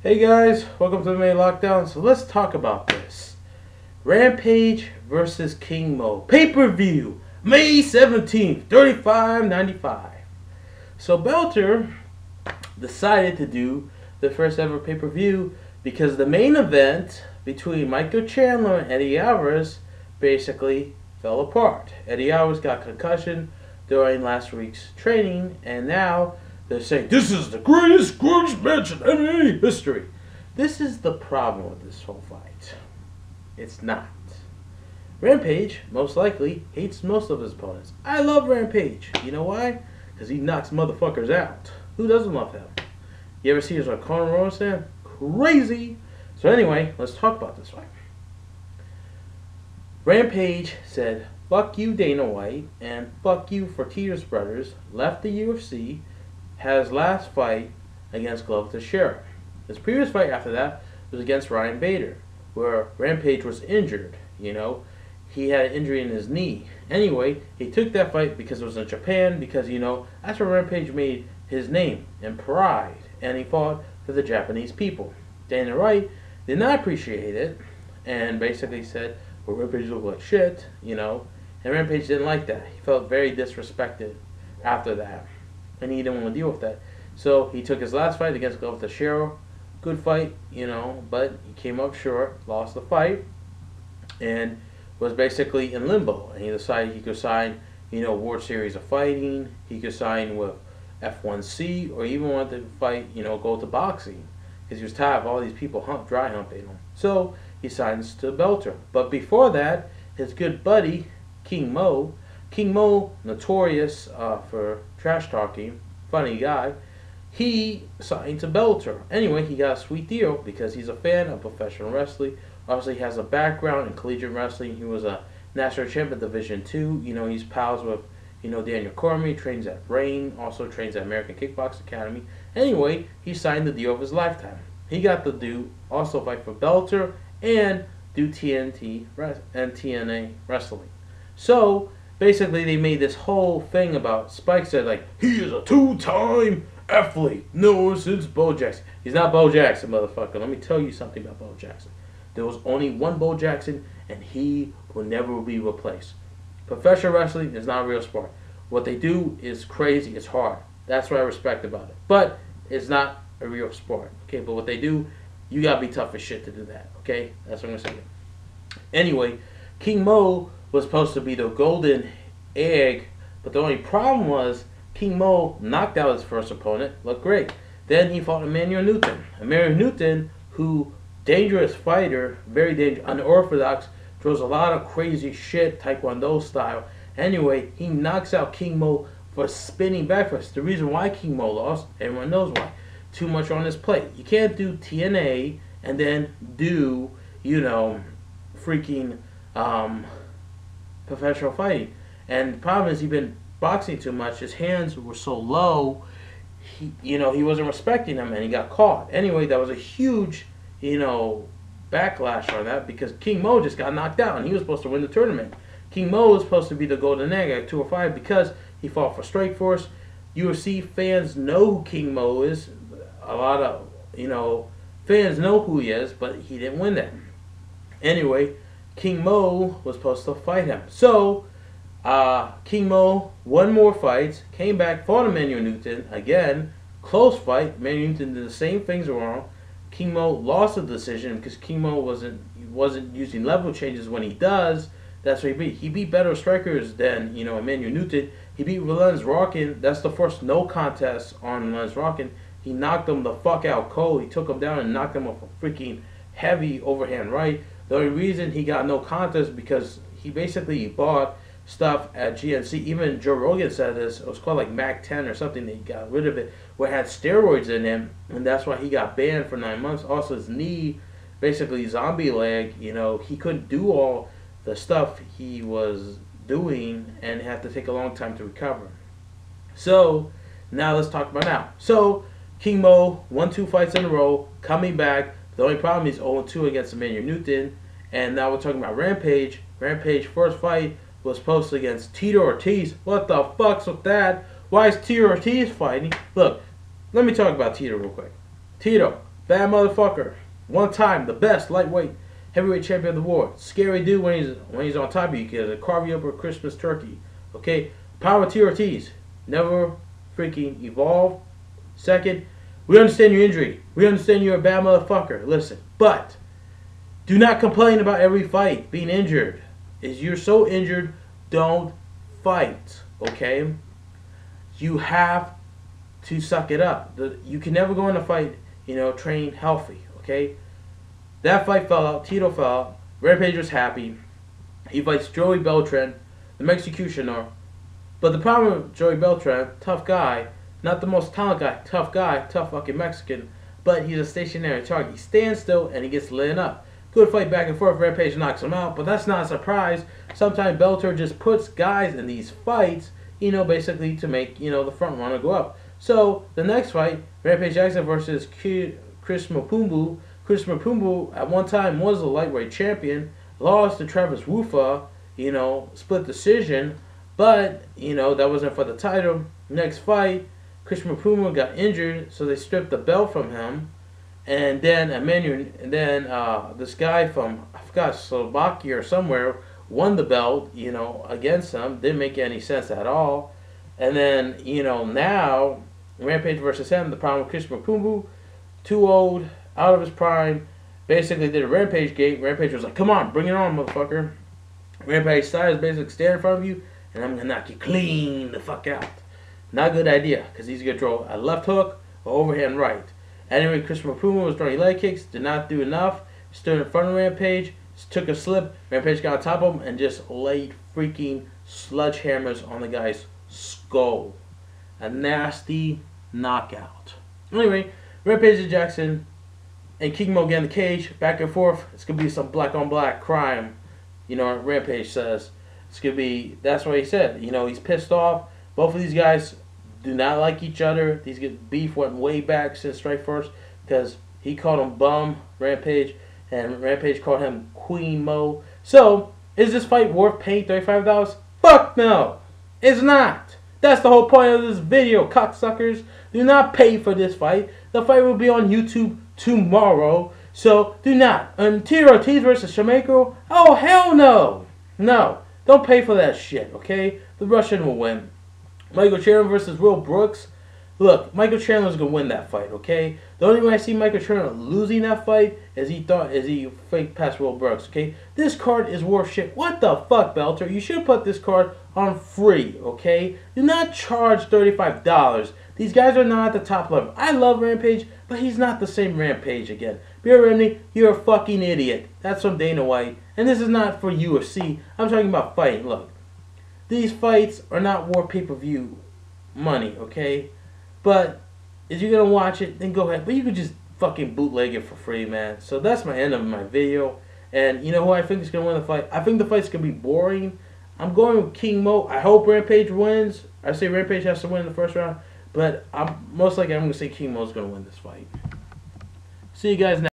Hey guys, welcome to the May Lockdown. So let's talk about this. Rampage versus King Mo. Pay-per-view, May 17th, $35.95. So Belter decided to do the first ever pay-per-view because the main event between Michael Chandler and Eddie Alvarez basically fell apart. Eddie Alvarez got concussion during last week's training, and now they're saying this is the greatest match in MMA history. This is the problem with this whole fight. It's not. Rampage, most likely, hates most of his opponents. I love Rampage. You know why? Because he knocks motherfuckers out. Who doesn't love him? You ever see his Conor Rosen? Crazy. So anyway, let's talk about this fight. Rampage said, fuck you Dana White, and fuck you Fertittas Brothers, left the UFC, had his last fight against Glover Teixeira. His previous fight after that was against Ryan Bader, where Rampage was injured. He had an injury in his knee. Anyway, he took that fight because it was in Japan, because, that's where Rampage made his name and pride, and he fought for the Japanese people. Dana White did not appreciate it, and basically said, well, Rampage looked like shit, and Rampage didn't like that. He felt very disrespected after that, and he didn't want to deal with that. So he took his last fight against Glover Teixeira. Good fight, but he came up short, lost the fight, and was basically in limbo. And he decided he could sign, World Series of Fighting. He could sign with F1C, or even wanted to fight, go to boxing, because he was tired of all these people dry humping him. So he signs to Belter. But before that, his good buddy King Mo, notorious for trash talking, funny guy, he signed to Bellator. Anyway, he got a sweet deal because he's a fan of professional wrestling. Obviously, he has a background in collegiate wrestling. He was a national champion Division II. He's pals with, Daniel Cormier, trains at Rain, also trains at American Kickbox Academy. Anyway, he signed the deal of his lifetime. He got to do also fight for Bellator and do TNT and TNA wrestling. So basically, they made this whole thing about Spike said, like, he is a two-time athlete. No, since Bo Jackson. He's not Bo Jackson, motherfucker. Let me tell you something about Bo Jackson. There was only one Bo Jackson, and he will never be replaced. Professional wrestling is not a real sport. What they do is crazy. It's hard. That's what I respect about it. But it's not a real sport. Okay, but what they do, you gotta be tough as shit to do that. Okay, that's what I'm gonna say. Anyway, King Mo was supposed to be the golden egg, but the only problem was King Mo knocked out his first opponent, looked great. Then he fought Emmanuel Newton. Emmanuel Newton, who dangerous fighter, very dangerous, unorthodox, throws a lot of crazy shit, Taekwondo style. Anyway, he knocks out King Mo for spinning backflips. The reason why King Mo lost, everyone knows why. Too much on his plate. You can't do TNA and then do, freaking professional fighting. And the problem is he's been boxing too much. His hands were so low, he wasn't respecting them, and he got caught. Anyway, that was a huge, backlash on that, because King Mo just got knocked out, and he was supposed to win the tournament. King Mo was supposed to be the golden egg at 205 because he fought for Strikeforce. UFC fans know who King Mo is. A lot of, fans know who he is, but he didn't win that. Anyway, King Mo was supposed to fight him. So, King Mo won more fights, came back, fought Emmanuel Newton again, close fight. Emmanuel Newton did the same things wrong. King Mo lost the decision because King Mo wasn't using level changes when he does. That's what he beat. He beat better strikers than Emmanuel Newton. He beat Lenz Rockin. That's the first no contest on Lenz Rockin. He knocked him the fuck out cold. He took him down and knocked him off a freaking heavy overhand right. The only reason he got no contest because he basically bought stuff at GNC. Even Joe Rogan said this. It was called like Mac 10 or something. They got rid of it, where it had steroids in him, and that's why he got banned for 9 months. Also, his knee, basically zombie leg. He couldn't do all the stuff he was doing, and had to take a long time to recover. So now let's talk about now. So King Mo won 2 fights in a row, coming back. The only problem is 0-2 against Emmanuel Newton, and now we're talking about Rampage. Rampage first fight was posted against Tito Ortiz. What the fuck's with that? Why is Tito Ortiz fighting? Look, let me talk about Tito real quick. Tito, Bad motherfucker. One time, the best lightweight heavyweight champion of the world. Scary dude when he's on top of you. He can carve you up a Christmas turkey. Okay? Power T. Ortiz. Never freaking evolve. Second, we understand your injury. We understand you're a bad motherfucker. Listen, but do not complain about every fight being injured. If you're so injured, don't fight. Okay? You have to suck it up. You can never go in a fight, train healthy. Okay? That fight fell out. Tito fell out. Rampage was happy. He fights Joey Beltran, the Mexicutioner. But the problem with Joey Beltran, tough guy, not the most talented guy, tough fucking Mexican, but he's a stationary target. He stands still and he gets lit up. Good fight back and forth. Rampage knocks him out, but that's not a surprise. Sometimes Bellator just puts guys in these fights, basically to make, the front runner go up. So, the next fight, Rampage Jackson versus Chris Mapumbu. Chris Mapumbu at one time was the lightweight champion, lost to Travis Wufa, split decision, but, that wasn't for the title. Next fight, Chris Mapumbu got injured, so they stripped the belt from him. And then this guy from, I forgot, Slovakia or somewhere, won the belt, against him. Didn't make any sense at all. And then, now, Rampage versus him, the problem with Chris Mapumbu, too old, out of his prime, basically did a Rampage gate. Rampage was like, come on, bring it on, motherfucker. Rampage style is basically stand in front of you, and I'm going to knock you clean the fuck out. Not a good idea, because he's going to throw a left hook or overhand right. Anyway, Chris Mapumbu was throwing leg kicks, did not do enough, stood in front of Rampage, took a slip, Rampage got on top of him, and just laid freaking sledgehammers on the guy's skull. A nasty knockout. Anyway, Rampage and Jackson and King Mo get in the cage, back and forth. It's going to be some black on black crime, Rampage says. It's going to be, that's what he said. He's pissed off. Both of these guys do not like each other. These beef went way back since Strike First because he called him bum, Rampage, and Rampage called him Queen Mo. So, is this fight worth paying $35? Fuck no! It's not! That's the whole point of this video, cocksuckers. Do not pay for this fight. The fight will be on YouTube tomorrow. So, do not. And Tito Ortiz versus Shamaiko? Oh, hell no! No. Don't pay for that shit, okay? The Russian will win. Michael Chandler versus Will Brooks. Look, Michael Chandler's gonna win that fight, okay? The only way I see Michael Chandler losing that fight is he faked past Will Brooks, okay? This card is worth shit. What the fuck, Bellator? You should put this card on free, okay? Do not charge $35. These guys are not at the top level. I love Rampage, but he's not the same Rampage again. Beer Remney, you're a fucking idiot. That's from Dana White. And this is not for UFC. I'm talking about fighting. Look. These fights are not worth pay-per-view money, okay? But if you're going to watch it, then go ahead. But you can just fucking bootleg it for free, man. So that's my end of my video. And you know who I think is going to win the fight? I think the fight's going to be boring. I'm going with King Mo. I hope Rampage wins. I say Rampage has to win in the first round. But most likely I'm going to say King Mo's going to win this fight. See you guys next.